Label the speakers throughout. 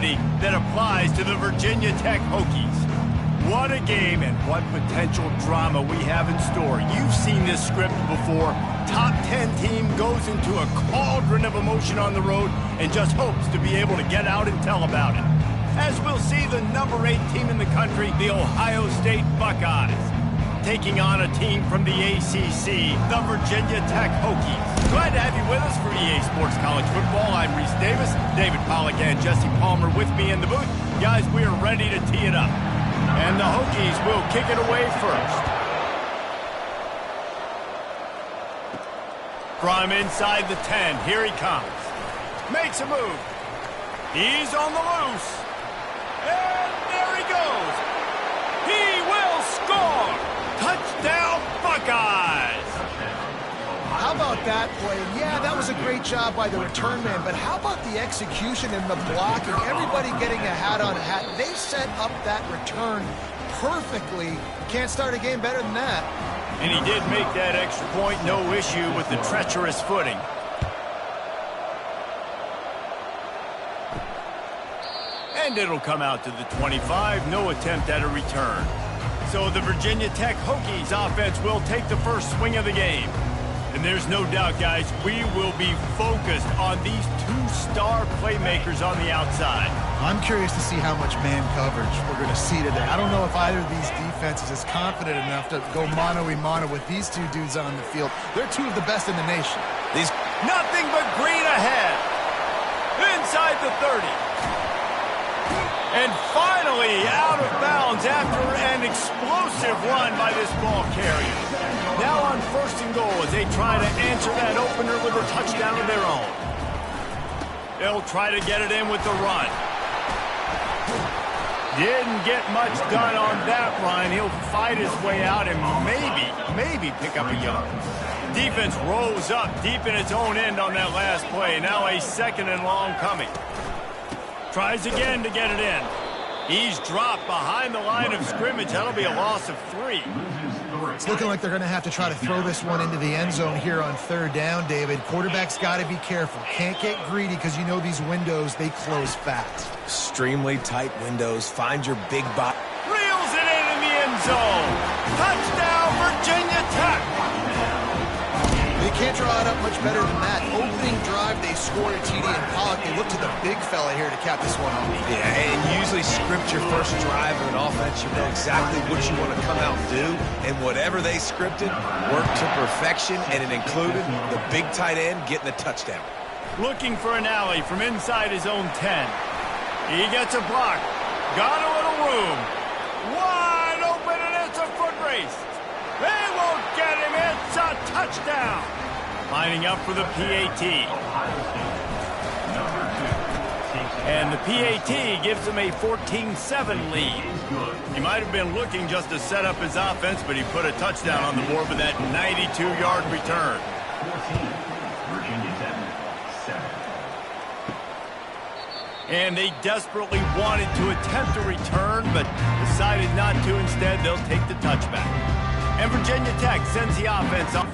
Speaker 1: intensity that applies to the Virginia Tech Hokies. What a game and what potential drama we have in store. You've seen this script before. Top 10 team goes into a cauldron of emotion on the road and just hopes to be able to get out and tell about it. As we'll see the number 8 team in the country, the Ohio State Buckeyes, taking on a team from the ACC, the Virginia Tech Hokies. Glad to have you with us for EA Sports College Football. I'm Reese Davis, David Pollack and Jesse Palmer with me in the booth. Guys, we are ready to tee it up. And the Hokies will kick it away first. From inside the 10, here he comes. Makes a move. He's on the loose. And there he goes. He will score. Touchdown, Buckeyes.
Speaker 2: How about that play? Yeah, that was a great job by the return man, but how about the execution and the blocking? Everybody getting a hat on a hat. They set up that return perfectly. You can't start a game better than that.
Speaker 1: And he did make that extra point, no issue with the treacherous footing. And it'll come out to the 25, no attempt at a return. So the Virginia Tech Hokies offense will take the first swing of the game. And there's no doubt, guys, we will be focused on these 2-star playmakers on the outside.
Speaker 3: I'm curious to see how much man coverage we're going to see today. I don't know if either of these defenses is confident enough to go mano-a-mano with these two dudes on the field. They're two of the best in the nation.
Speaker 1: Nothing but green ahead. Inside the 30. And finally out of bounds after an explosive run by this ball carrier. Now on 1st and goal as they try to answer that opener with a touchdown of their own. They'll try to get it in with the run. Didn't get much done on that run. He'll fight his way out and maybe pick up a yard. Defense rose up deep in its own end on that last play. Now a 2nd and long coming. Tries again to get it in. He's dropped behind the line of scrimmage. That'll be a loss of 3.
Speaker 3: It's looking like they're going to have to try to throw this one into the end zone here on 3rd down, David. Quarterback's got to be careful. Can't get greedy because you know these windows, they close fast.
Speaker 4: Extremely tight windows. Find your big box.
Speaker 1: Reels it in the end zone. Touchdown, Virginia Tech.
Speaker 2: They can't draw it up much better than that. Opening drive, they scored a TD, and Pollack, they look to the big fella here to cap this one off.
Speaker 4: Yeah, and usually script your first drive of an offense. You know exactly what you want to come out and do, and whatever they scripted worked to perfection, and it included the big tight end getting a touchdown.
Speaker 1: Looking for an alley from inside his own 10. He gets a block. Got a little room. Wide open, and it's a foot race. They won't get him. It's a touchdown. Lining up for the PAT. And the PAT gives him a 14-7 lead. He might have been looking just to set up his offense, but he put a touchdown on the board with that 92-yard return. And they desperately wanted to attempt a return, but decided not to. Instead, they'll take the touchback. And Virginia Tech sends the offense off.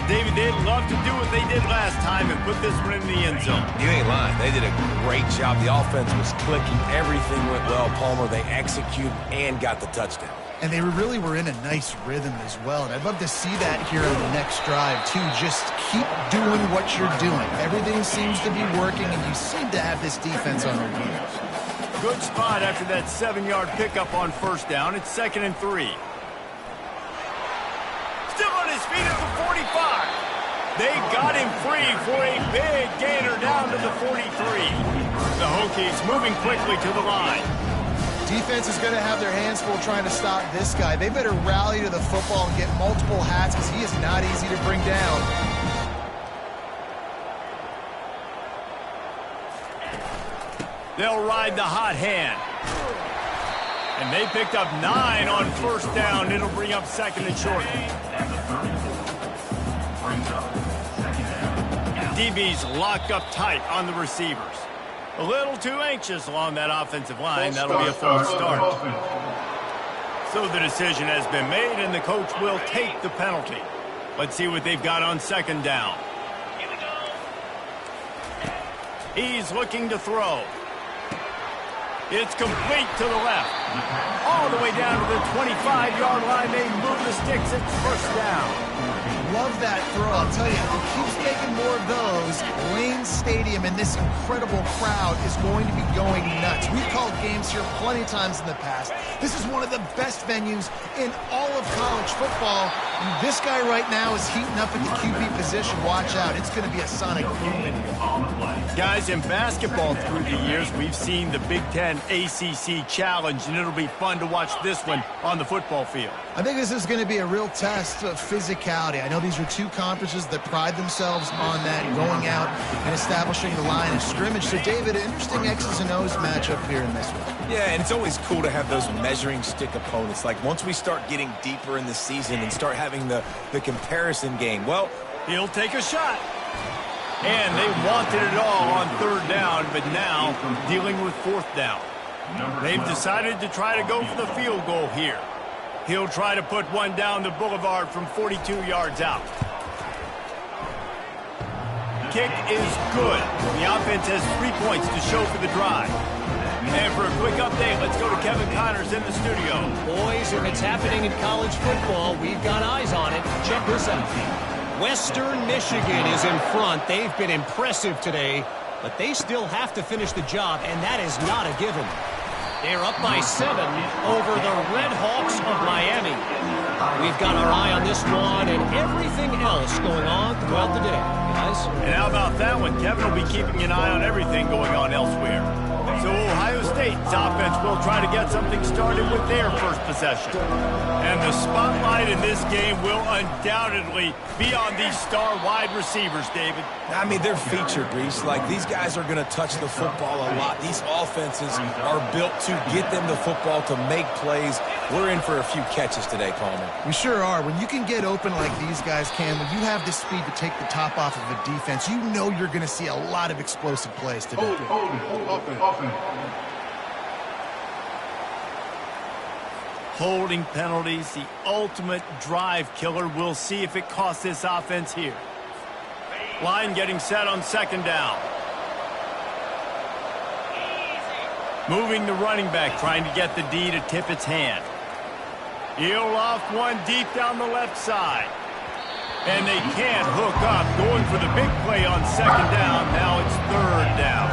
Speaker 1: David, they'd love to do what they did last time and put this one in the end zone.
Speaker 4: You ain't lying. They did a great job. The offense was clicking. Everything went well, Palmer. They executed and got the touchdown.
Speaker 3: And they really were in a nice rhythm as well. And I'd love to see that here on the next drive, too. Just keep doing what you're doing. Everything seems to be working, and you seem to have this defense on their heels.
Speaker 1: Good spot after that 7-yard pickup on 1st down. It's 2nd and 3. Still on his feet at the 45. They got him free for a big gainer down to the 43. The Hokies moving quickly to the line.
Speaker 2: Defense is going to have their hands full trying to stop this guy. They better rally to the football and get multiple hats because he is not easy to bring down.
Speaker 1: They'll ride the hot hand. And they picked up 9 on 1st down. It'll bring up 2nd and short. DB's locked up tight on the receivers. A little too anxious along that offensive line. That'll be a false start. So the decision has been made, and the coach will take the penalty. Let's see what they've got on second down. He's looking to throw. It's complete to the left. All the way down to the 25-yard line. They move the sticks. It's first down.
Speaker 2: Love that throw. I'll tell you, if he keeps making more of those, Lane Stadium and this incredible crowd is going to be going nuts. We've called games here plenty of times in the past. This is one of the best venues in all of college football. And this guy right now is heating up at the QB position. Watch out. It's going to be a sonic boom.
Speaker 1: Guys, in basketball through the years, we've seen the Big Ten ACC Challenge, and it'll be fun to watch this one on the football field.
Speaker 2: I think this is going to be a real test of physicality. I know these are two conferences that pride themselves on that, going out and establishing the line of scrimmage. So, David, interesting X's and O's matchup here in this one.
Speaker 4: Yeah, and it's always cool to have those measuring stick opponents. Like, once we start getting deeper in the season and start having the comparison game, well,
Speaker 1: he'll take a shot. And they wanted it all on third down, but now dealing with fourth down. They've decided to try to go for the field goal here. He'll try to put one down the boulevard from 42 yards out. Kick is good. The offense has 3 points to show for the drive. And for a quick update, let's go to Kevin Connors in the studio.
Speaker 5: Boys, if it's happening in college football, we've got eyes on it. Check this out. Western Michigan is in front. They've been impressive today, but they still have to finish the job, and that is not a given. They're up by 7 over the Red Hawks of Miami. We've got our eye on this one and everything else going on throughout the day, guys.
Speaker 1: And how about that one? Kevin will be keeping an eye on everything going on elsewhere. So Ohio State's offense will try to get something started with their first possession. And the spotlight in this game will undoubtedly be on these star wide receivers, David.
Speaker 4: I mean, they're featured, Reese. Like, these guys are going to touch the football a lot. These offenses are built to get them the football, to make plays. We're in for a few catches today, Palmer.
Speaker 2: We sure are. When you can get open like these guys can, when you have the speed to take the top off of a defense, you know you're going to see a lot of explosive plays today.
Speaker 6: Offense.
Speaker 1: Holding penalties, the ultimate drive killer. We'll see if it costs this offense here. Line getting set on second down. Moving the running back, trying to get the D to tip its hand. He'll off one deep down the left side. And they can't hook up. Going for the big play on second down. Now it's third down.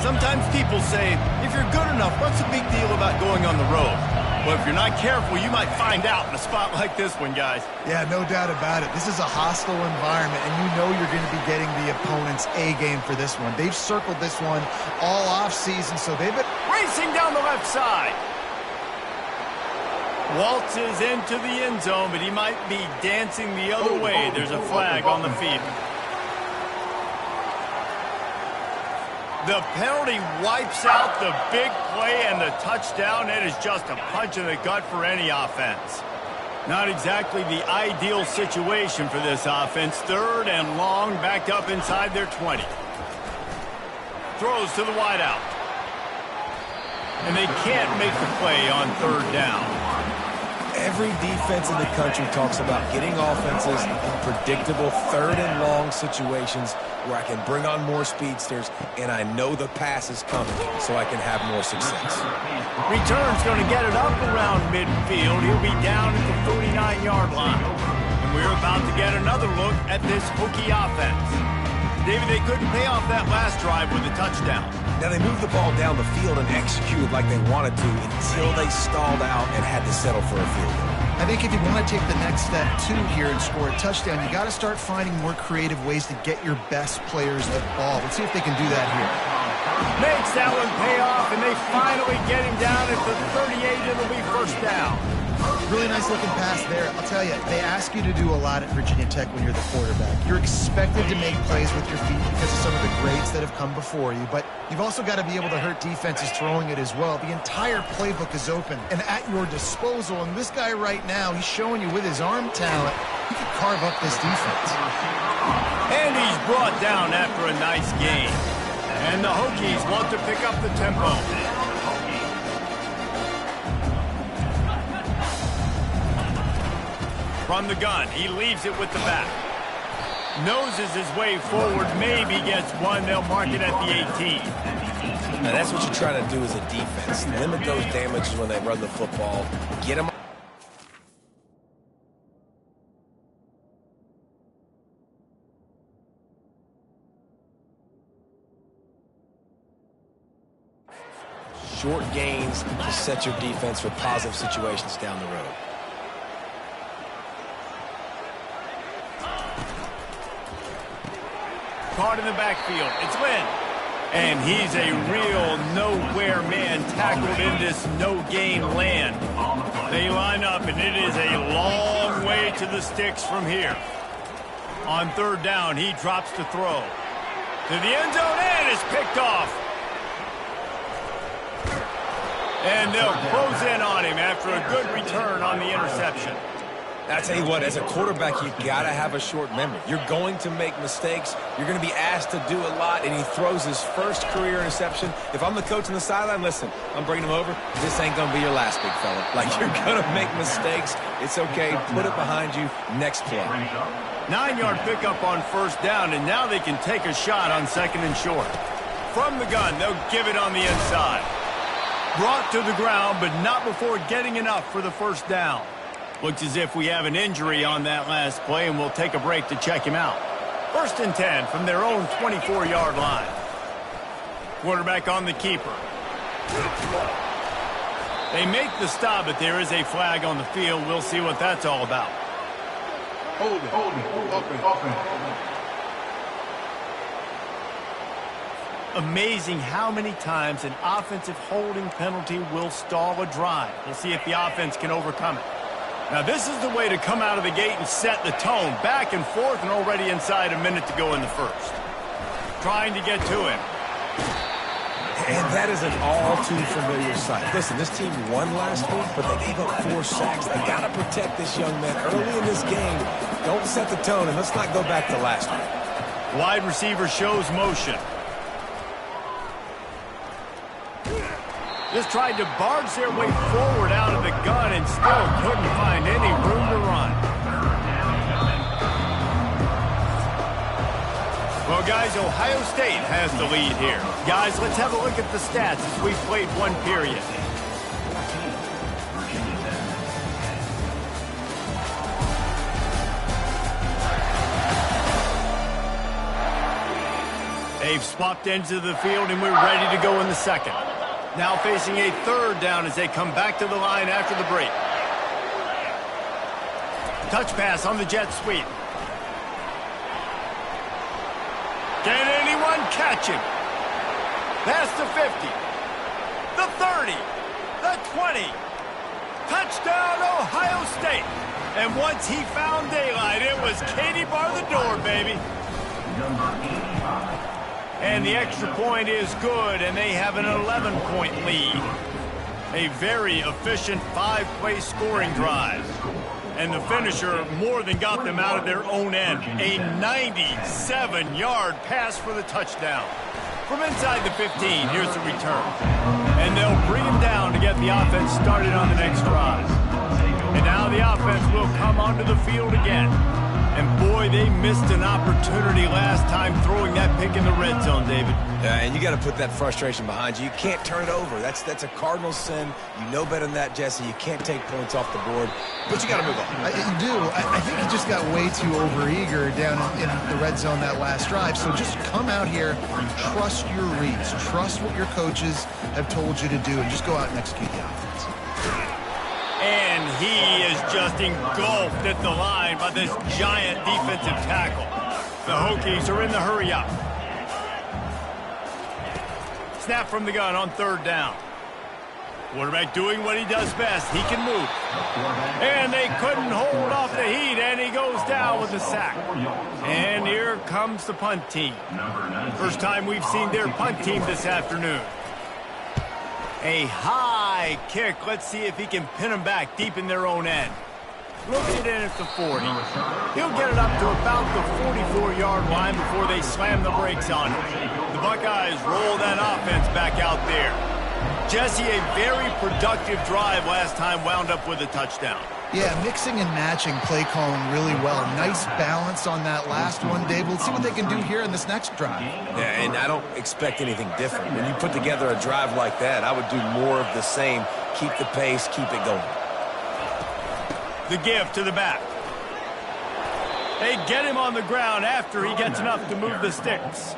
Speaker 1: Sometimes people say, if you're good enough, what's the big deal about going on the road? Well, if you're not careful, you might find out in a spot like this one, guys.
Speaker 2: Yeah, no doubt about it. This is a hostile environment, and you know you're going to be getting the opponent's A game for this one. They've circled this one all offseason, so they've been
Speaker 1: racing down the left side. Waltzes into the end zone, but he might be dancing the other way. There's a flag on the field. The penalty wipes out the big play and the touchdown. It is just a punch in the gut for any offense. Not exactly the ideal situation for this offense. Third and long, backed up inside their 20. Throws to the wideout. And they can't make the play on third down.
Speaker 4: Every defense in the country talks about getting offenses in predictable third and long situations where I can bring on more speedsters and I know the pass is coming so I can have more success.
Speaker 1: Return's going to get it up around midfield. He'll be down at the 49-yard line. And we're about to get another look at this Hokie offense. David, they couldn't pay off that last drive with a touchdown.
Speaker 4: Now, they moved the ball down the field and executed like they wanted to until they stalled out and had to settle for a field goal.
Speaker 2: I think if you want to take the next step, too, here and score a touchdown, you got to start finding more creative ways to get your best players the ball. Let's see if they can do that here.
Speaker 1: Makes that one pay off, and they finally get him down at the 38. It'll be first down.
Speaker 2: Really nice looking pass there. I'll tell you, they ask you to do a lot at Virginia Tech when you're the quarterback. You're expected to make plays with your feet because of some of the greats that have come before you, but you've also got to be able to hurt defenses throwing it as well. The entire playbook is open and at your disposal, and this guy right now, he's showing you with his arm talent, he can carve up this defense.
Speaker 1: And he's brought down after a nice game. And the Hokies want to pick up the tempo. From the gun, he leaves it with the back. Noses his way forward, maybe gets one. They'll mark it at the 18.
Speaker 4: Now that's what you're trying to do as a defense. Limit those damages when they run the football. Get them. Short gains to set your defense for positive situations down the road.
Speaker 1: Caught in the backfield. It's Lynn. And he's a real nowhere man tackled in this no-gain land. They line up, and it is a long way to the sticks from here. On third down, he drops to throw. To the end zone, and is picked off. And they'll close in on him after a good return on the interception.
Speaker 4: I tell you what, as a quarterback, you got to have a short memory. You're going to make mistakes. You're going to be asked to do a lot, and he throws his first career interception. If I'm the coach on the sideline, listen, I'm bringing him over. This ain't going to be your last, big fella. Like, you're going to make mistakes. It's okay. Put it behind you. Next play.
Speaker 1: 9-yard pickup on first down, and now they can take a shot on second and short. From the gun, they'll give it on the inside. Brought to the ground, but not before getting enough for the first down. Looks as if we have an injury on that last play, and we'll take a break to check him out. First and 10 from their own 24-yard line. Quarterback on the keeper. They make the stop, but there is a flag on the field. We'll see what that's all about.
Speaker 6: Hold it. Offense.
Speaker 1: Amazing how many times an offensive holding penalty will stall a drive. We'll see if the offense can overcome it. Now, this is the way to come out of the gate and set the tone. Back and forth, and already inside a minute to go in the first. Trying to get to him.
Speaker 4: And that is an all-too-familiar sight. Listen, this team won last week, but they gave up 4 sacks. They got to protect this young man early in this game. Don't set the tone, and let's not go back to last week.
Speaker 1: Wide receiver shows motion. Just tried to barge their way forward out of the gun and still couldn't find any room to run. Well, guys, Ohio State has the lead here. Guys, let's have a look at the stats as we've played one period. They've swapped ends of the field, and we're ready to go in the second. Now facing a third down as they come back to the line after the break. Touch pass on the jet sweep. Can anyone catch him? Past the 50. The 30. The 20. Touchdown, Ohio State. And once he found daylight, it was Katie bar the door, baby. And the extra point is good, and they have an 11-point lead. A very efficient 5-play scoring drive. And the finisher more than got them out of their own end. A 97-yard pass for the touchdown. From inside the 15, here's the return. And they'll bring him down to get the offense started on the next drive. And now the offense will come onto the field again. And boy, they missed an opportunity last time throwing that pick in the red zone, David.
Speaker 4: Yeah, and you got to put that frustration behind you. You can't turn it over. That's a cardinal sin. You know better than that, Jesse. You can't take points off the board, but you got to move on.
Speaker 3: You do. I think he just got way too overeager down in the red zone that last drive. So just come out here and trust your reads. Trust what your coaches have told you to do, and just go out and execute the offense.
Speaker 1: And he is just engulfed at the line by this giant defensive tackle. The Hokies are in the hurry-up. Snap from the gun on third down. Quarterback doing what he does best. He can move. And they couldn't hold off the heat, and he goes down with a sack. And here comes the punt team. First time we've seen their punt team this afternoon. A high kick. Let's see if he can pin them back deep in their own end. looking in at the 40. He'll get it up to about the 44-yard line before they slam the brakes on him. The Buckeyes roll that offense back out there. Jesse, a very productive drive last time wound up with a touchdown.
Speaker 3: Yeah, mixing and matching play calling really well. Nice balance on that last one, Dave. Let's see what they can do here in this next drive.
Speaker 4: Yeah, and I don't expect anything different. When you put together a drive like that, I would do more of the same. Keep the pace, keep it going.
Speaker 1: The give to the back. They get him on the ground after he gets enough to move the sticks.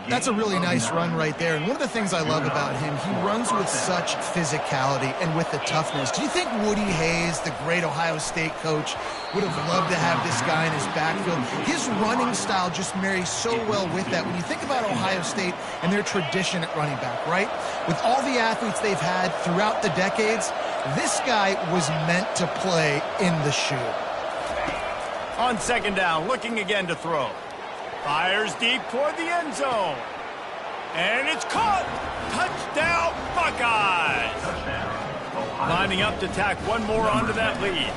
Speaker 3: That's a really nice run right there. And one of the things I love about him, he runs with such physicality and with the toughness. Do you think Woody Hayes, the great Ohio State coach, would have loved to have this guy in his backfield? His running style just marries so well with that. When you think about Ohio State and their tradition at running back, right? With all the athletes they've had throughout the decades, this guy was meant to play in the shoe.
Speaker 1: On second down, looking again to throw. Fires deep toward the end zone. And it's caught. Touchdown, Buckeyes. Lining up to tack one more onto that lead.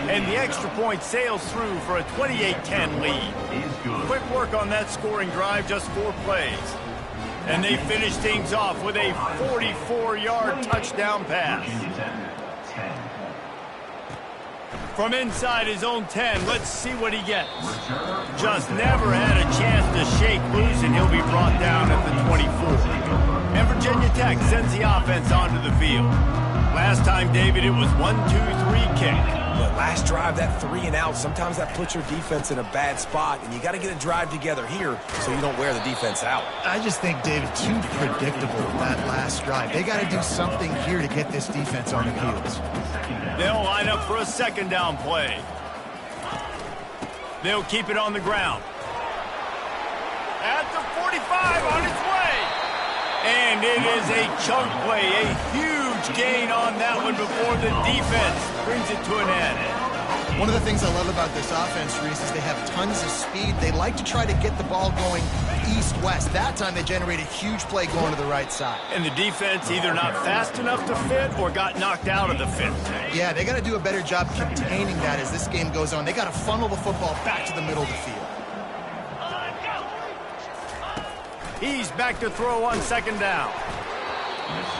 Speaker 1: And the extra point sails through for a 28-10 lead. Quick work on that scoring drive, just 4 plays. And they finish things off with a 44-yard touchdown pass. From inside his own 10, let's see what he gets. Just never had a chance to shake loose, and he'll be brought down at the 24. And Virginia Tech sends the offense onto the field. Last time, David, it was 1-2-3 kick.
Speaker 4: But last drive, that 3 and out, sometimes that puts your defense in a bad spot, and you got to get a drive together here so you don't wear the defense out.
Speaker 3: I just think, David, too predictable that last drive. They got to do something here to get this defense on the heels.
Speaker 1: They'll line up for a second down play. They'll keep it on the ground. At the 45, on its way. And it is a chunk play, a huge gain on that one before the defense brings it to an end.
Speaker 3: One of the things I love about this offense, Reese, is they have tons of speed. They like to try to get the ball going east-west. That time they generated a huge play going to the right side.
Speaker 1: And the defense either not fast enough to fit or got knocked out of the fit.
Speaker 3: Yeah, they got to do a better job containing that as this game goes on. They got to funnel the football back to the middle of the field.
Speaker 1: He's back to throw on second down.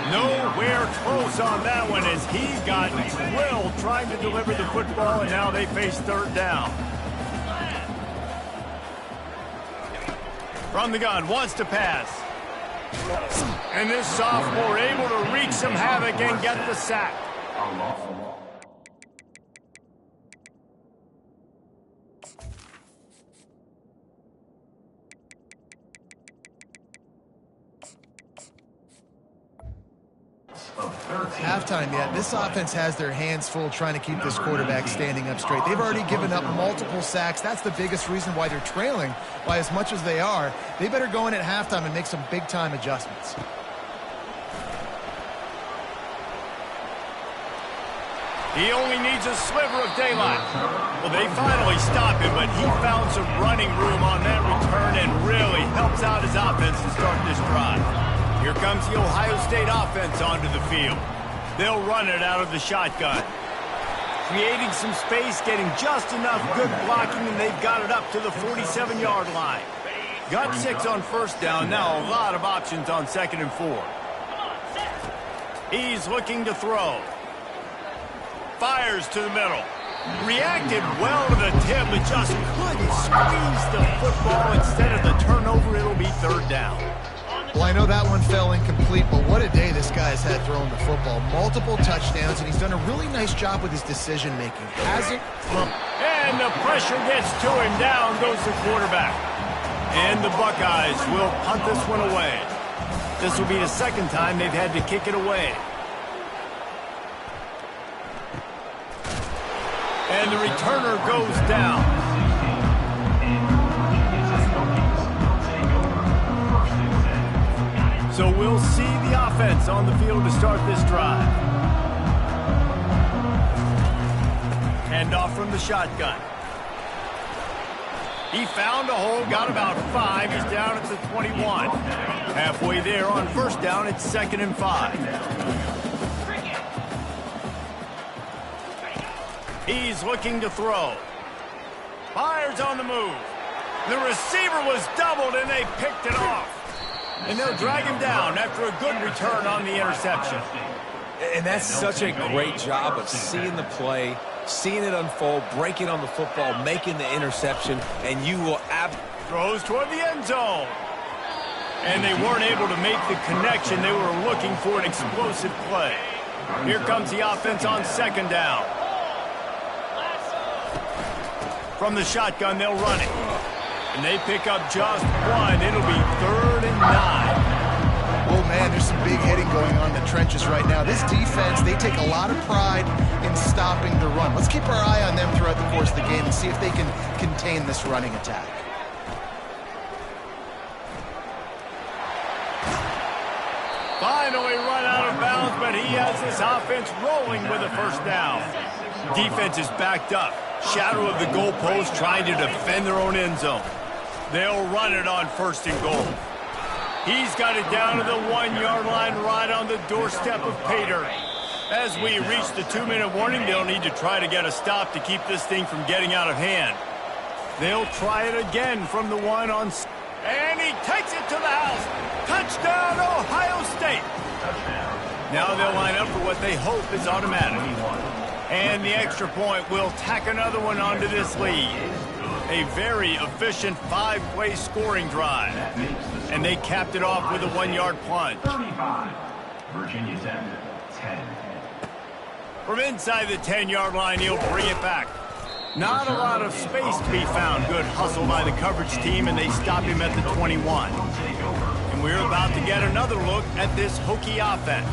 Speaker 1: Nowhere close on that one as he got drilled trying to deliver the football, and now they face third down. From the gun, wants to pass. And this sophomore able to wreak some havoc and get the sack.
Speaker 3: Halftime yet. This offense has their hands full trying to keep this quarterback standing up straight. They've already given up multiple sacks. That's the biggest reason why they're trailing by as much as they are. They better go in at halftime and make some big-time adjustments.
Speaker 1: He only needs a sliver of daylight. Well, they finally stop him, but he found some running room on that return and really helps out his offense to start this drive. Here comes the Ohio State offense onto the field. They'll run it out of the shotgun. Creating some space, getting just enough good blocking, and they've got it up to the 47-yard line. Got 6 on first down, now a lot of options on second and 4. He's looking to throw. Fires to the middle. Reacted well to the tip, but just couldn't squeeze the football. Instead of the turnover, it'll be third down.
Speaker 3: Well, I know that one fell incomplete, but what a day this guy's had throwing the football. Multiple touchdowns, and he's done a really nice job with his decision-making.
Speaker 1: And the pressure gets to him. Down goes the quarterback. And the Buckeyes will punt this one away. This will be the second time they've had to kick it away. And the returner goes down. So we'll see the offense on the field to start this drive. Hand off from the shotgun. He found a hole, got about 5. He's down at the 21. Halfway there on first down, it's 2nd and 5. He's looking to throw. Fires on the move. The receiver was doubled, and they picked it off. And they'll drag him down after a good return on the interception.
Speaker 4: And that's such a great job of seeing the play, seeing it unfold, breaking on the football, making the interception, and you will
Speaker 1: throws toward the end zone. And they weren't able to make the connection. They were looking for an explosive play. Here comes the offense on second down. From the shotgun, they'll run it. And they pick up just one. It'll be 3rd and 9.
Speaker 3: Oh, man, there's some big hitting going on in the trenches right now. This defense, they take a lot of pride in stopping the run. Let's keep our eye on them throughout the course of the game and see if they can contain this running attack.
Speaker 1: Finally run out of bounds, but he has this offense rolling with a first down. Defense is backed up. Shadow of the goalpost trying to defend their own end zone. They'll run it on 1st and goal. He's got it down to the 1-yard line right on the doorstep of pay dirt. As we reach the 2-minute warning, they'll need to try to get a stop to keep this thing from getting out of hand. They'll try it again from the 1 on... And he takes it to the house. Touchdown, Ohio State. Now they'll line up for what they hope is automatic. And the extra point will tack another one onto this lead. A very efficient 5-play scoring drive. And they capped it off with a 1-yard plunge.
Speaker 7: 35. Virginia Tech, 10.
Speaker 1: From inside the 10-yard line, he'll bring it back. Not a lot of space to be found. Good hustle by the coverage team, and they stop him at the 21. And we're about to get another look at this Hokie offense.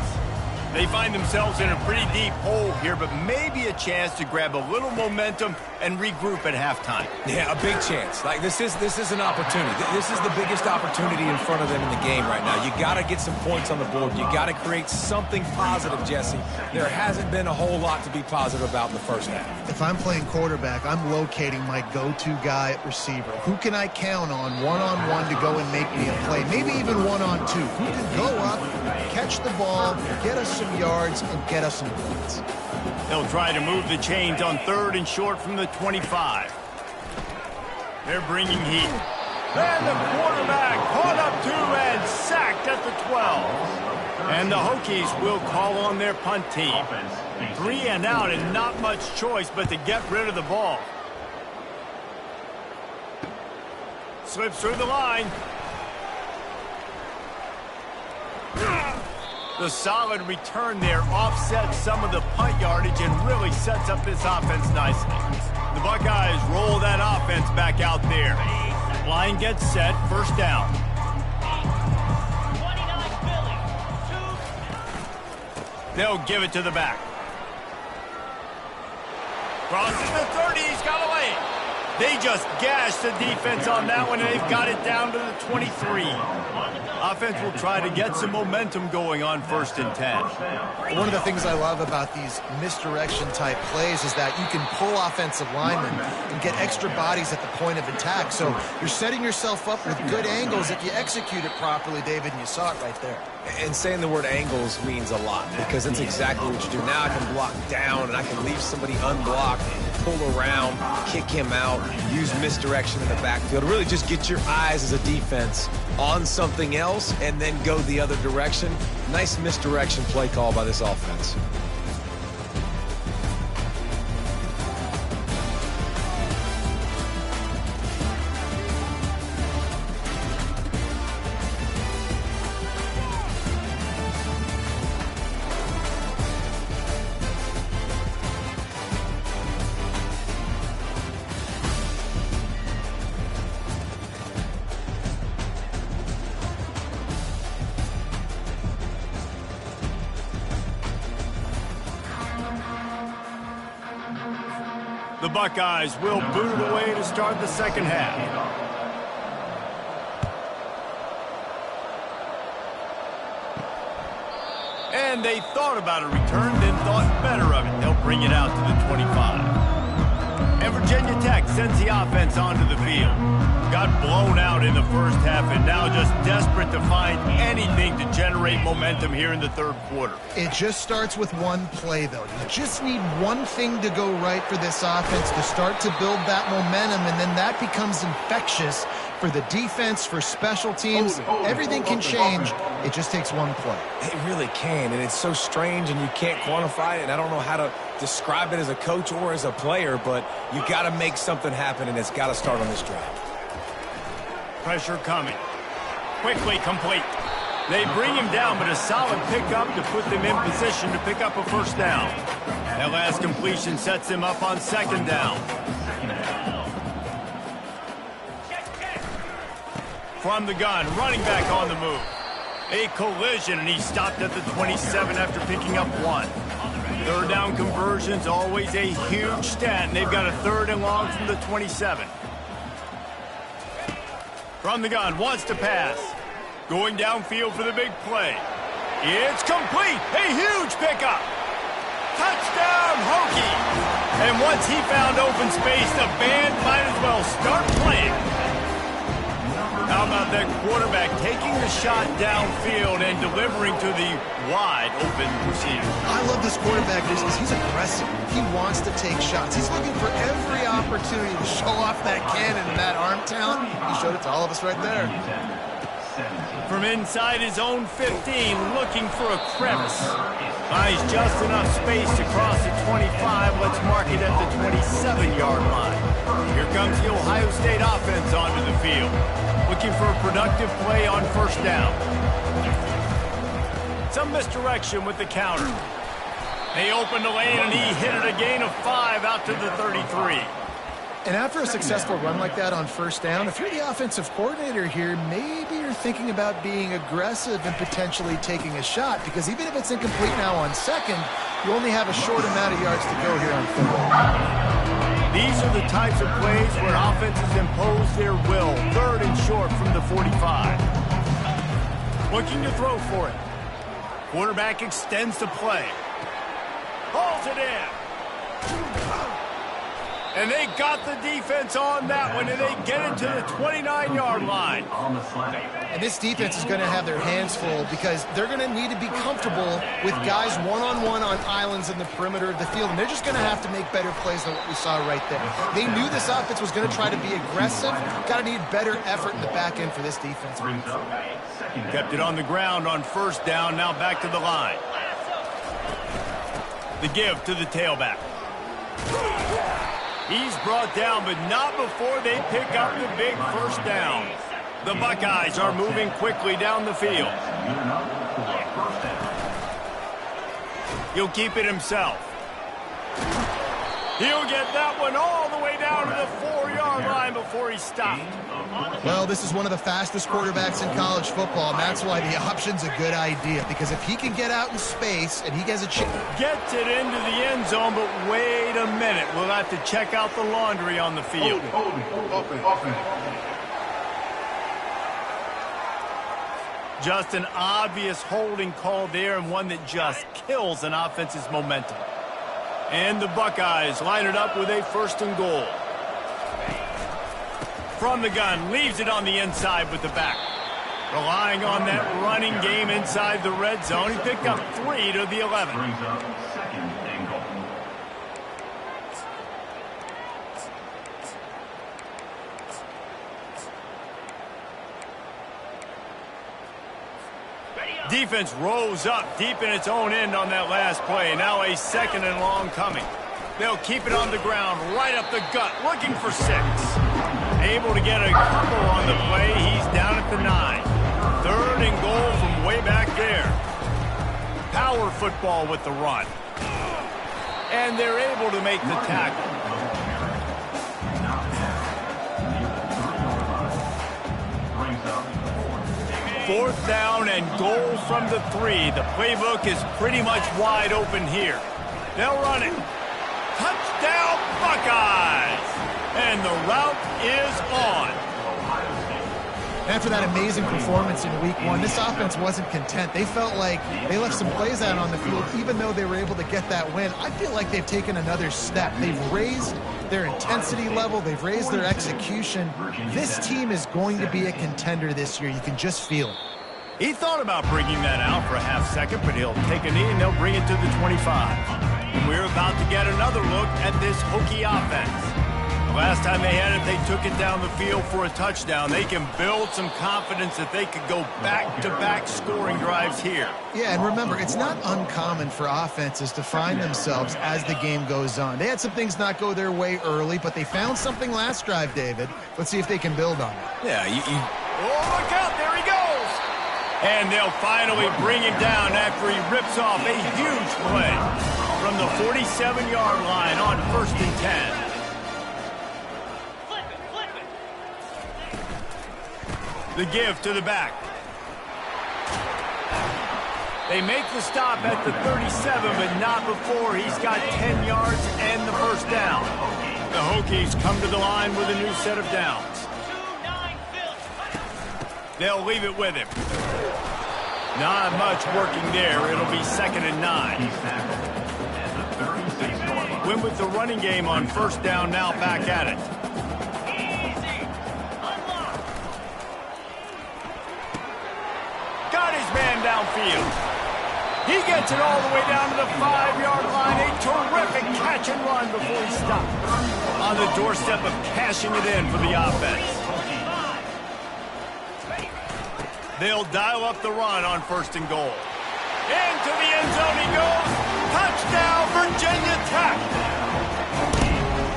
Speaker 1: They find themselves in a pretty deep hole here, but maybe a chance to grab a little momentum and regroup at halftime.
Speaker 4: Yeah, a big chance. Like this is an opportunity. This is the biggest opportunity in front of them in the game right now. You got to get some points on the board. You got to create something positive, Jesse. There hasn't been a whole lot to be positive about in the first half.
Speaker 3: If I'm playing quarterback, I'm locating my go-to guy at receiver. Who can I count on one-on-one to go and make me a play? Maybe even one-on-two. Who can go up, catch the ball, get us some yards, and get us some points.
Speaker 1: They'll try to move the chains on 3rd and short from the 25. They're bringing heat. And the quarterback caught up to and sacked at the 12. And the Hokies will call on their punt team. 3 and out and not much choice but to get rid of the ball. Slips through the line. The solid return there offsets some of the punt yardage and really sets up this offense nicely. The Buckeyes roll that offense back out there. Line gets set, first down. They'll give it to the back. Crosses the 30, he's got away. They just gashed the defense on that one, and they've got it down to the 23. Offense will try to get some momentum going on 1st and 10.
Speaker 3: One of the things I love about these misdirection-type plays is that you can pull offensive linemen and get extra bodies at the point of attack. So you're setting yourself up with good angles if you execute it properly, David, and you saw it right there.
Speaker 4: And saying the word angles means a lot because that's exactly what you do. Now I can block down and I can leave somebody unblocked, pull around, kick him out, use misdirection in the backfield. Really just get your eyes as a defense on something else and then go the other direction. Nice misdirection play call by this offense.
Speaker 1: The Buckeyes will boot it away to start the second half. And they thought about a return, then thought better of it. They'll bring it out to the 25. And Virginia Tech sends the offense onto the field. Got blown out in the first half and now just desperate to find anything to generate momentum here in the third quarter.
Speaker 3: It just starts with one play, though. You just need one thing to go right for this offense to start to build that momentum, and then that becomes infectious for the defense, for special teams. Everything can change. It just takes one play.
Speaker 4: It really can, and it's so strange, and you can't quantify it, and I don't know how to describe it as a coach or as a player, but you got to make something happen, and it's got to start on this drive.
Speaker 1: Pressure coming. Quickly complete. They bring him down, but a solid pickup to put them in position to pick up a first down. That last completion sets him up on second down. From the gun, running back on the move. A collision, and he stopped at the 27 after picking up one. Third down conversions, always a huge stat, and they've got a third and long from the 27. From the gun, wants to pass. Going downfield for the big play. It's complete. A huge pickup. Touchdown, Hokie. And once he found open space, the band might as well start playing. How about that quarterback taking the shot downfield and delivering to the wide open receiver?
Speaker 3: I love this quarterback because he's aggressive. He wants to take shots. He's looking for every opportunity to show off that cannon and that arm talent. He showed it to all of us right there.
Speaker 1: From inside his own 15, looking for a crevice. Buys just enough space to cross the 25. Let's mark it at the 27-yard line. Here comes the Ohio State offense onto the field. Looking for a productive play on first down. Some misdirection with the counter. They opened the lane, and he hit it a gain of 5 out to the 33.
Speaker 3: And after a successful run like that on first down, if you're the offensive coordinator here, maybe you're thinking about being aggressive and potentially taking a shot, because even if it's incomplete now on second, you only have a short amount of yards to go here on third.
Speaker 1: These are the types of plays where offenses impose their will. Third and short from the 45. Looking to throw for it. Quarterback extends the play. Hauls it in. And they got the defense on that one, and they get it to the 29-yard line.
Speaker 3: And this defense is going to have their hands full because they're going to need to be comfortable with guys one-on-one on islands in the perimeter of the field, and they're just going to have to make better plays than what we saw right there. They knew this offense was going to try to be aggressive. Got to need better effort in the back end for this defense.
Speaker 1: Kept it on the ground on first down, now back to the line. The give to the tailback. He's brought down, but not before they pick up the big first down. The Buckeyes are moving quickly down the field. He'll keep it himself. He'll get that one all the way down to the 4-yard line before he stopped.
Speaker 3: Well, this is one of the fastest quarterbacks in college football, and that's why the option's a good idea, because if he can get out in space and he has a chance.
Speaker 1: Gets it into the end zone, but wait a minute. We'll have to check out the laundry on the field. Just an obvious holding call there, and one that just kills an offense's momentum. And the Buckeyes line it up with a first and goal. From the gun, leaves it on the inside with the back. Relying on that running game inside the red zone. He picked up 3 to the 11.
Speaker 7: Brings up second and goal.
Speaker 1: Defense rose up deep in its own end on that last play. Now a second and long coming. They'll keep it on the ground, right up the gut, looking for 6. Able to get a couple on the play. He's down at the 9. Third and goal from way back there. Power football with the run. And they're able to make the tackle. Fourth down and goal from the 3. The playbook is pretty much wide open here. They'll run it. Touchdown, Buckeyes! And the route is on.
Speaker 3: After that amazing performance in week 1, this offense wasn't content. They felt like they left some plays out on the field, even though they were able to get that win. I feel like they've taken another step. They've raised their intensity level. They've raised their execution. This team is going to be a contender this year. You can just feel it.
Speaker 1: He thought about bringing that out for a half second, but he'll take a knee and they'll bring it to the 25. We're about to get another look at this Hokie offense. Last time they had it, they took it down the field for a touchdown. They can build some confidence that they could go back-to-back scoring drives here.
Speaker 3: Yeah, and remember, it's not uncommon for offenses to find themselves as the game goes on. They had some things not go their way early, but they found something last drive, David. Let's see if they can build on it.
Speaker 4: Yeah,
Speaker 1: Oh, look out, there he goes! And they'll finally bring him down after he rips off a huge play from the 47-yard line on 1st and 10. The give to the back. They make the stop at the 37, but not before he's got 10 yards and the first down. The Hokies come to the line with a new set of downs. They'll leave it with him. Not much working there. It'll be 2nd and 9. Win with the running game on 1st down, now back at it. Got his man downfield. He gets it all the way down to the 5-yard line. A terrific catch and run before he stopped. On the doorstep of cashing it in for the offense. They'll dial up the run on 1st and goal. Into the end zone he goes. Touchdown, Virginia Tech.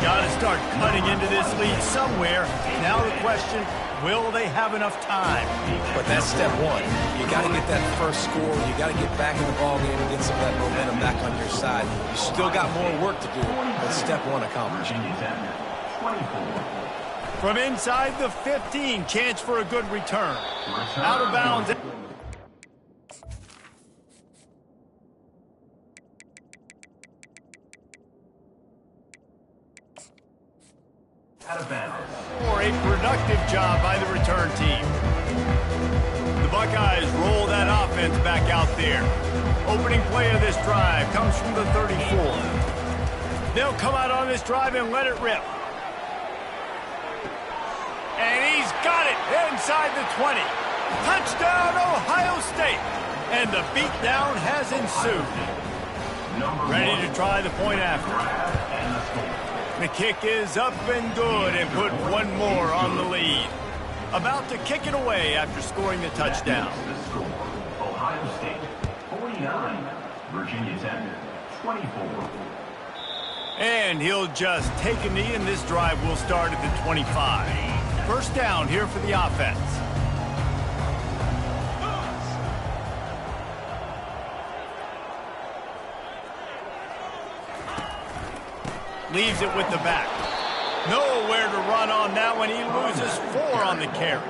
Speaker 1: Got to start cutting into this lead somewhere. Now the question, will they have enough time?
Speaker 4: But that's step one. You got to get that first score. You got to get back in the ballgame and get some of that momentum back on your side. You still got more work to do, but step one accomplished.
Speaker 1: From inside the 15, chance for a good return. Out of bounds.
Speaker 7: Out of bounds.
Speaker 1: For a productive job by the return team. The Buckeyes roll that offense back out there. Opening play of this drive comes from the 34. They'll come out on this drive and let it rip. And he's got it inside the 20. Touchdown, Ohio State. And the beatdown has ensued. Ready to try the point after. The kick is up and good and put one more on the lead. About to kick it away after scoring the touchdown.
Speaker 7: The score, Ohio State 49, Virginia Tech 24.
Speaker 1: And he'll just take a knee, and this drive will start at the 25. First down here for the offense. Leaves it with the back. Nowhere to run on that one. He loses 4 on the carry.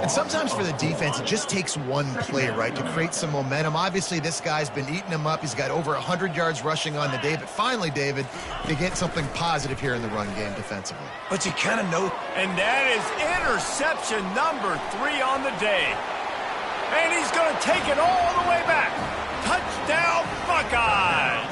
Speaker 3: And sometimes for the defense, it just takes one play, right, to create some momentum. Obviously, this guy's been eating him up. He's got over 100 yards rushing on the day. But finally, David, they get something positive here in the run game defensively.
Speaker 4: But you kind of know.
Speaker 1: And that is interception number 3 on the day. And he's going to take it all the way back. Touchdown, Buckeyes.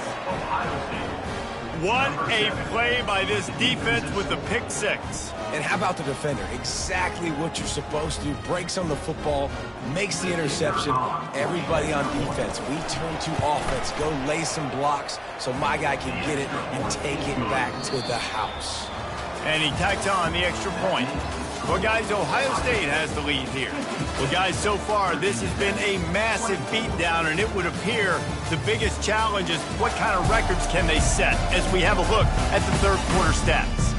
Speaker 1: What a play by this defense with the pick 6.
Speaker 4: And how about the defender? Exactly what you're supposed to do. Breaks on the football, makes the interception. Everybody on defense, we turn to offense. Go lay some blocks so my guy can get it and take it back to the house.
Speaker 1: And he tacks on the extra point. Well, guys, Ohio State has the lead here. Well, guys, so far, this has been a massive beatdown, and it would appear the biggest challenge is what kind of records can they set as we have a look at the third quarter stats.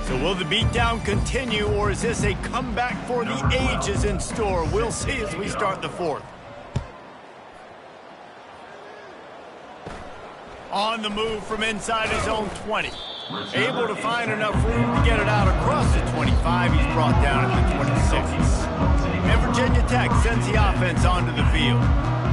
Speaker 1: So will the beatdown continue, or is this a comeback for the ages in store? We'll see as we start the fourth. On the move from inside his own 20. Able to find enough room to get it out across the 25. He's brought down at the 26. And Virginia Tech sends the offense onto the field.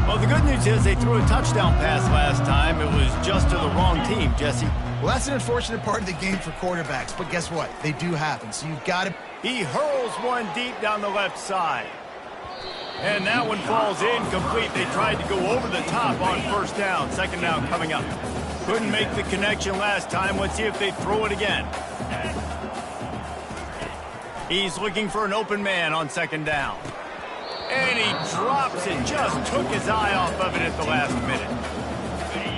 Speaker 1: Well, the good news is they threw a touchdown pass last time. It was just to the wrong team, Jesse.
Speaker 3: Well, that's an unfortunate part of the game for quarterbacks, but guess what? They do happen, so you've got to...
Speaker 1: He hurls one deep down the left side. And that one falls incomplete. They tried to go over the top on first down. Second down coming up. Couldn't make the connection last time. Let's see if they throw it again. He's looking for an open man on second down. And he drops it. Just took his eye off of it at the last minute.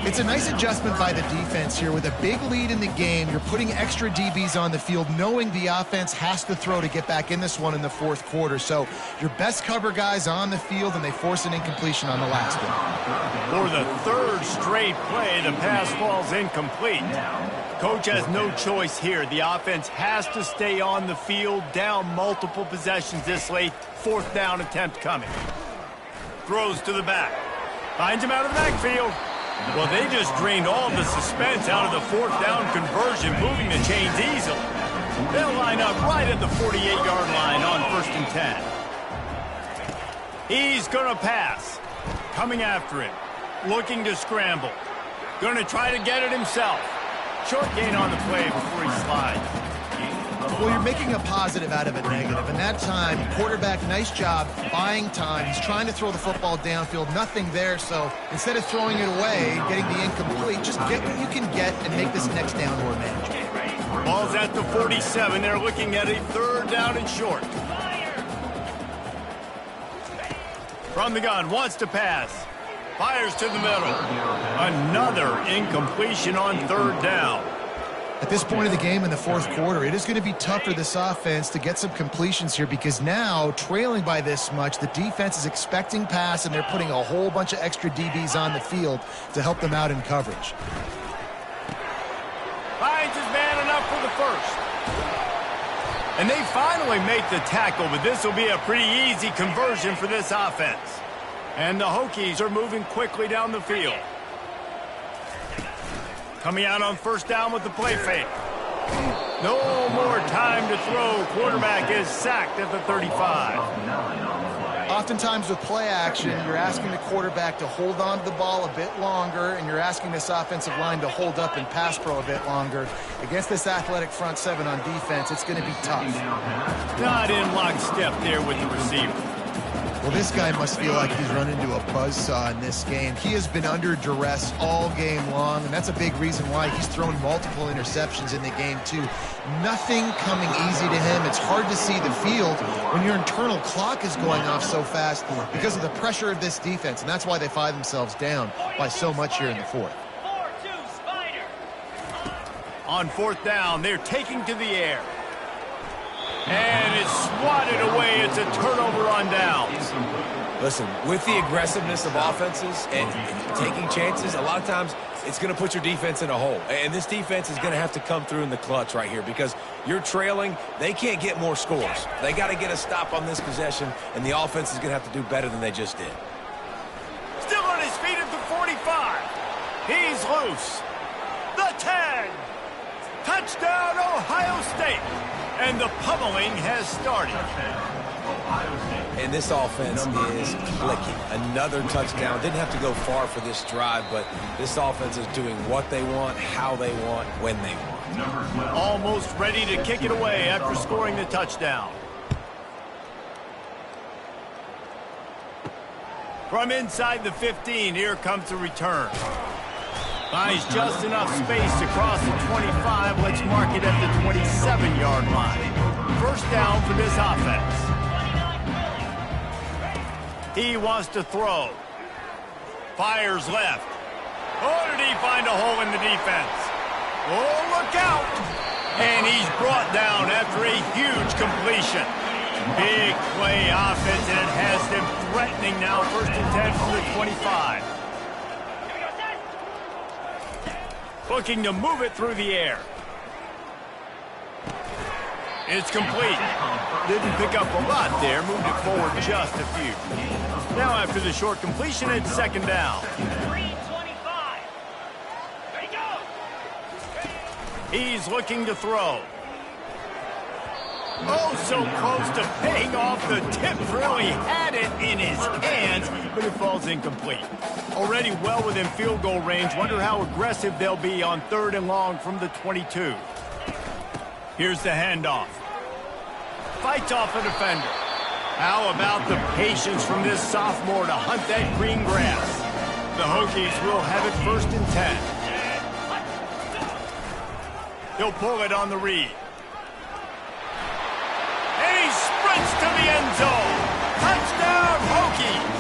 Speaker 3: It's a nice adjustment by the defense here. With a big lead in the game, you're putting extra DBs on the field, knowing the offense has to throw to get back in this one in the fourth quarter. So your best cover guys on the field, and they force an incompletion on the last one.
Speaker 1: For the third straight play, the pass falls incomplete. Coach has no choice here. The offense has to stay on the field, down multiple possessions this late. Fourth down attempt coming. Throws to the back. Finds him out of the backfield. Well, they just drained all the suspense out of the fourth down conversion, moving the chains easily. They'll line up right at the 48-yard line on 1st and 10. He's going to pass. Coming after it. Looking to scramble. Going to try to get it himself. Short gain on the play before he slides.
Speaker 3: Well, you're making a positive out of a negative. And that time, quarterback, nice job buying time. He's trying to throw the football downfield. Nothing there. So instead of throwing it away, getting the incomplete, just get what you can get and make this next down more manageable.
Speaker 1: Ball's at the 47. They're looking at a 3rd down and short. From the gun, wants to pass. Fires to the middle. Another incompletion on 3rd down.
Speaker 3: At this point of the game in the fourth quarter, it is going to be tough for this offense to get some completions here, because now, trailing by this much, the defense is expecting pass, and they're putting a whole bunch of extra DBs on the field to help them out in coverage.
Speaker 1: Finds his man enough for the first. And they finally make the tackle, but this will be a pretty easy conversion for this offense. And the Hokies are moving quickly down the field. Coming out on 1st down with the play fake. No more time to throw. Quarterback is sacked at the 35.
Speaker 3: Oftentimes with play action, you're asking the quarterback to hold on to the ball a bit longer, and you're asking this offensive line to hold up and pass pro a bit longer. Against this athletic front seven on defense, it's going to be tough.
Speaker 1: Not in lockstep there with the receiver.
Speaker 3: Well, this guy must feel like he's run into a buzzsaw in this game. He has been under duress all game long, and that's a big reason why he's thrown multiple interceptions in the game, too. Nothing coming easy to him. It's hard to see the field when your internal clock is going off so fast because of the pressure of this defense, and that's why they find themselves down by so much here in the fourth.
Speaker 1: On 4th down, they're taking to the air. And it's swatted away. It's a turnover on downs.
Speaker 4: Listen, with the aggressiveness of offenses and taking chances, a lot of times it's going to put your defense in a hole. And this defense is going to have to come through in the clutch right here, because you're trailing. They can't get more scores. They got to get a stop on this possession, and the offense is going to have to do better than they just did.
Speaker 1: Still on his feet at the 45. He's loose. The 10. Touchdown, Ohio State. And the pummeling has started.
Speaker 4: And this offense is clicking. Another touchdown. Didn't have to go far for this drive, but this offense is doing what they want, how they want, when they want.
Speaker 1: Almost ready to kick it away after scoring the touchdown. From inside the 15, here comes the return. Finds just enough space to cross the 25. Let's mark it at the 27-yard line. 1st down for this offense. He wants to throw. Fires left. Oh, did he find a hole in the defense? Oh, look out! And he's brought down after a huge completion. Big play offense, and it has them threatening now. 1st and 10 from the 25. Looking to move it through the air. It's complete. Didn't pick up a lot there. Moved it forward just a few. Now after the short completion, it's 2nd down. He's looking to throw. Oh, so close to paying off. The tip really had it in his hands, but it falls incomplete. Already well within field goal range. Wonder how aggressive they'll be on 3rd and long from the 22. Here's the handoff. Fights off a defender. How about the patience from this sophomore to hunt that green grass? The Hokies will have it 1st and 10. He'll pull it on the read. And he sprints to the end zone. Touchdown, Hokies!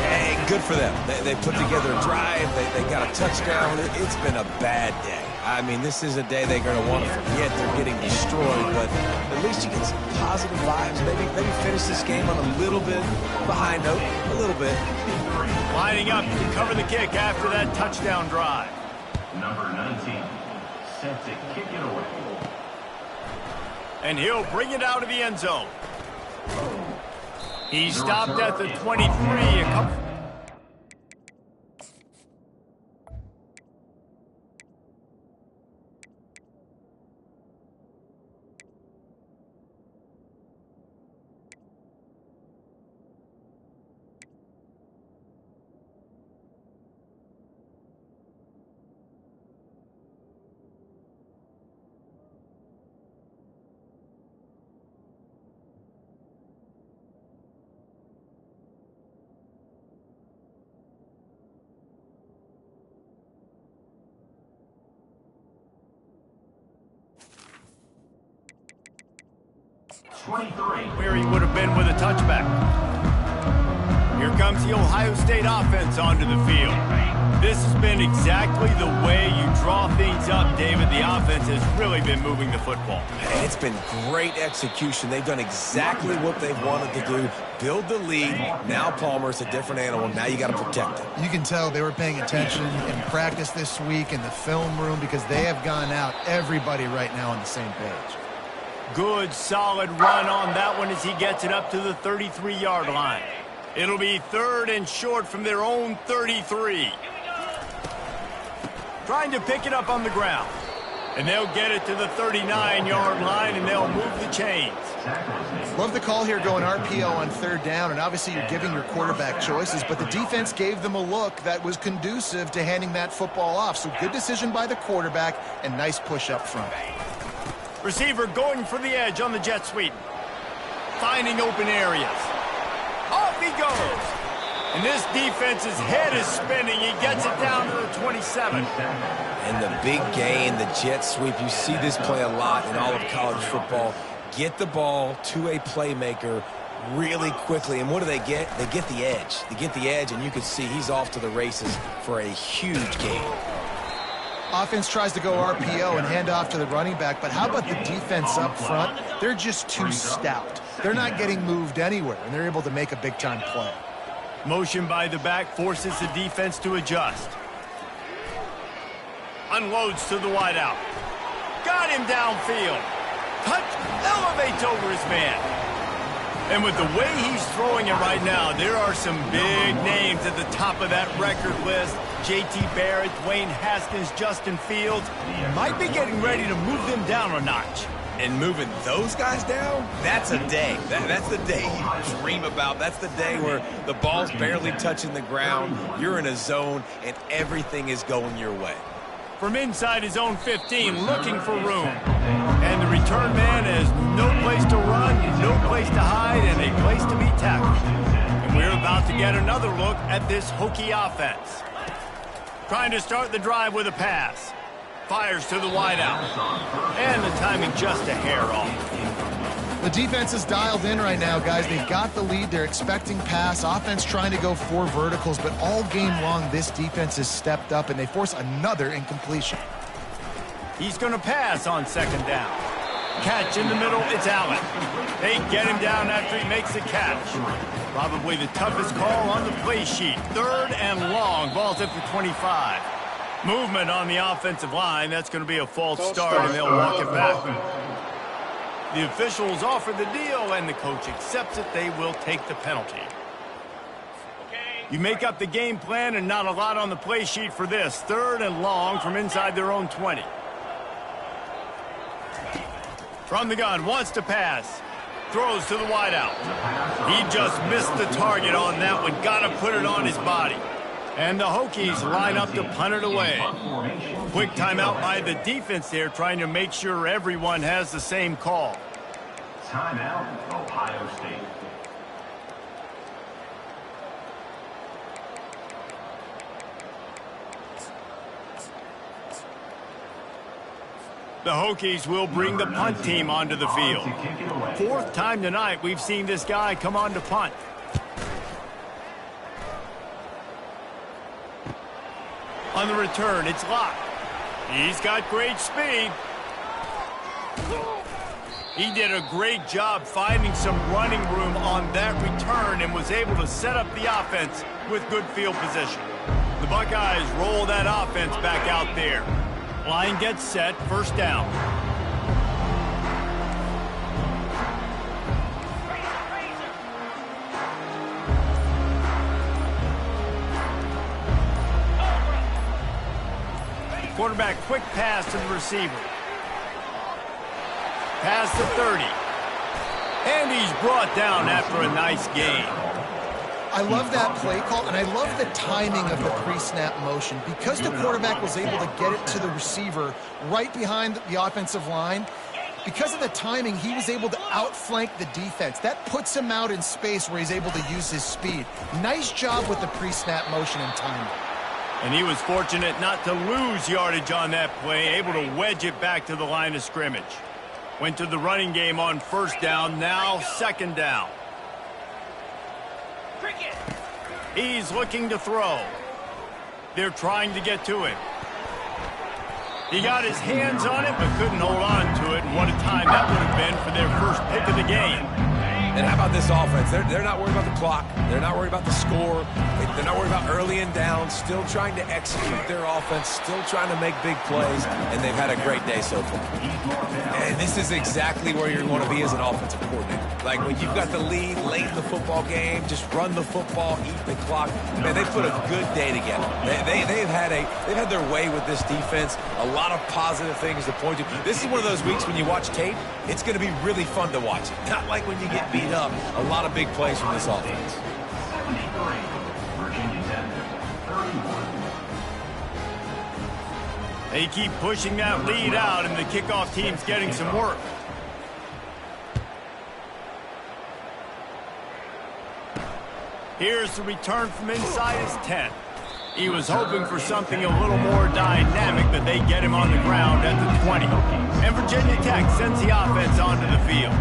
Speaker 4: Hey, good for them. They put together a drive. They got a touchdown. It's been a bad day. I mean, this is a day they're going to want to forget. They're getting destroyed, but at least you get some positive vibes. Maybe finish this game on a little bit behind note, a little bit.
Speaker 1: Lining up to cover the kick after that touchdown drive.
Speaker 7: Number 19, set to kick it away.
Speaker 1: And he'll bring it out of the end zone. He stopped at the 23 a couple. Where he would have been with a touchback. Here comes the Ohio State offense onto the field. This has been exactly the way you draw things up, David. The offense has really been moving the football.
Speaker 4: And it's been great execution. They've done exactly what they've wanted to do. Build the lead. Now Palmer's a different animal. Now you got to protect it.
Speaker 3: You can tell they were paying attention in practice this week in the film room because they have gone out, everybody right now on the same page.
Speaker 1: Good, solid run on that one as he gets it up to the 33-yard line. It'll be 3rd and short from their own 33. Trying to pick it up on the ground. And they'll get it to the 39-yard line, and they'll move the chains.
Speaker 2: Love the call here going RPO on 3rd down, and obviously you're giving your quarterback choices, but the defense gave them a look that was conducive to handing that football off. So good decision by the quarterback and nice push up front.
Speaker 1: Receiver going for the edge on the jet sweep. Finding open areas. Off he goes. And this defense's head is spinning. He gets it down to the 27.
Speaker 4: And the big gain, the jet sweep. You see this play a lot in all of college football. Get the ball to a playmaker really quickly. And what do they get? They get the edge. They get the edge, and you can see he's off to the races for a huge gain.
Speaker 2: Offense tries to go RPO and hand off to the running back, but how about the defense up front? They're just too stout. They're not getting moved anywhere, and they're able to make a big-time play.
Speaker 1: Motion by the back forces the defense to adjust. Unloads to the wideout. Got him downfield. Touch, elevates over his man. And with the way he's throwing it right now, there are some big names at the top of that record list. J.T. Barrett, Dwayne Haskins, Justin Fields might be getting ready to move them down a notch.
Speaker 4: And moving those guys down, that's a day. That's the day you dream about. That's the day where the ball's barely touching the ground, you're in a zone, and everything is going your way.
Speaker 1: From inside his own 15, looking for room. And the return man has no place to run, no place to hide, and a place to be tackled. And we're about to get another look at this Hokie offense. Trying to start the drive with a pass. Fires to the wideout. And the timing just a hair off.
Speaker 2: The defense is dialed in right now, guys. They've got the lead. They're expecting pass. Offense trying to go 4 verticals, but all game long, this defense has stepped up, and they force another incompletion.
Speaker 1: He's going to pass on 2nd down. Catch in the middle, it's Allen. They get him down after he makes the catch. Probably the toughest call on the play sheet. 3rd and long, ball's at the 25. Movement on the offensive line. That's going to be a false start, and they'll walk it back. The officials offer the deal, and the coach accepts it. They will take the penalty. You make up the game plan, and not a lot on the play sheet for this. 3rd and long from inside their own 20. From the gun, wants to pass. Throws to the wideout. He just missed the target on that one. Got to put it on his body. And the Hokies line up to punt it away. Quick timeout by the defense there, trying to make sure everyone has the same call.
Speaker 7: Timeout, Ohio State.
Speaker 1: The Hokies will bring the punt team onto the field. Fourth time tonight we've seen this guy come on to punt. On the return, it's Locke. He's got great speed. He did a great job finding some running room on that return and was able to set up the offense with good field position. The Buckeyes roll that offense back out there. Line gets set, first down. Quarterback, quick pass to the receiver. Pass to 30. And he's brought down after a nice gain.
Speaker 2: I love that play call, and I love the timing of the pre-snap motion. Because the quarterback was able to get it to the receiver right behind the offensive line, because of the timing, he was able to outflank the defense. That puts him out in space where he's able to use his speed. Nice job with the pre-snap motion and timing.
Speaker 1: And he was fortunate not to lose yardage on that play, able to wedge it back to the line of scrimmage. Went to the running game on first down, now second down. He's looking to throw. They're trying to get to him. He got his hands on it, but couldn't hold on to it. And what a time that would have been for their first pick of the game.
Speaker 4: And how about this offense? They're not worried about the clock. They're not worried about the score. They're not worried about early and down. Still trying to execute their offense. Still trying to make big plays. And they've had a great day so far. And this is exactly where you want to be as an offensive coordinator. Like when you've got the lead late in the football game, just run the football, eat the clock. Man, they put a good day together. They've had their way with this defense. A lot of positive things to point to. This is one of those weeks when you watch tape, it's going to be really fun to watch. Not like when you get beat up. A lot of big plays from this offense.
Speaker 1: They keep pushing that lead out, and the kickoff team's getting some work. Here's the return from inside his 10. He was hoping for something a little more dynamic, but they get him on the ground at the 20. And Virginia Tech sends the offense onto the field.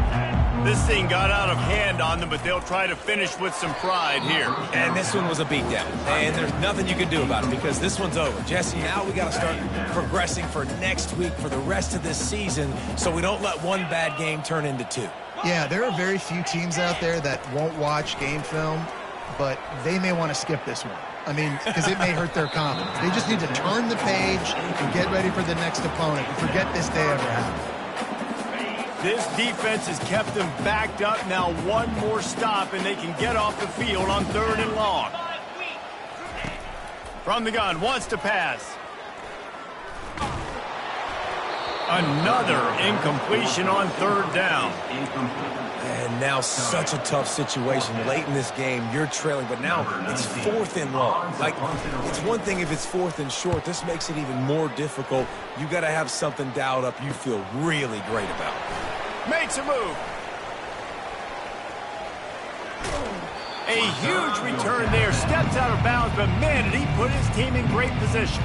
Speaker 1: This thing got out of hand on them, but they'll try to finish with some pride here.
Speaker 4: And this one was a beatdown. And there's nothing you can do about it because this one's over. Jesse, now we got to start progressing for next week for the rest of this season so we don't let one bad game turn into two.
Speaker 3: Yeah, there are very few teams out there that won't watch game film, but they may want to skip this one. I mean, because it may hurt their confidence. They just need to turn the page and get ready for the next opponent and forget this day ever happened.
Speaker 1: This defense has kept them backed up. Now one more stop, and they can get off the field on 3rd and long. From the gun, wants to pass. Another incompletion on 3rd down.
Speaker 4: And now such a tough situation. Late in this game, you're trailing, but now it's 4th and long. Like, it's one thing if it's 4th and short. This makes it even more difficult. You got to have something dialed up you feel really great about.
Speaker 1: Makes a move. A huge return there. Steps out of bounds, but man, did he put his team in great position.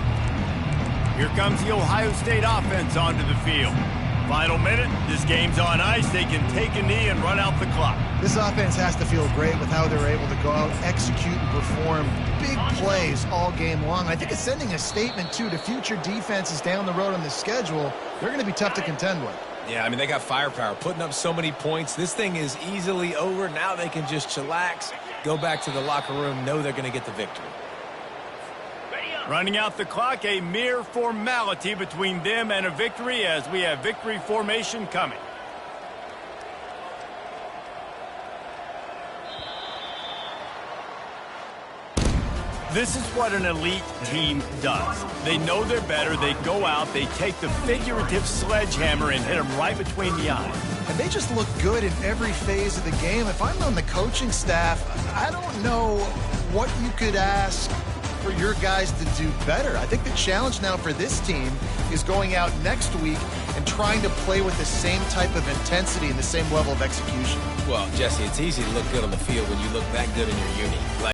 Speaker 1: Here comes the Ohio State offense onto the field. Final minute, this game's on ice. They can take a knee and run out the clock.
Speaker 3: This offense has to feel great with how they're able to go out, execute, and perform big plays all game long. I think it's sending a statement, too, to future defenses down the road on the schedule. They're going to be tough to contend with.
Speaker 4: Yeah, I mean, they got firepower, putting up so many points. This thing is easily over. Now they can just chillax, go back to the locker room, know they're going to get the victory.
Speaker 1: Running out the clock, a mere formality between them and a victory as we have victory formation coming. This is what an elite team does. They know they're better. They go out. They take the figurative sledgehammer and hit them right between the eyes.
Speaker 2: And they just look good in every phase of the game. If I'm on the coaching staff, I don't know what you could ask for your guys to do better. I think the challenge now for this team is going out next week and trying to play with the same type of intensity and the same level of execution.
Speaker 4: Well, Jesse, it's easy to look good on the field when you look that good in your uni.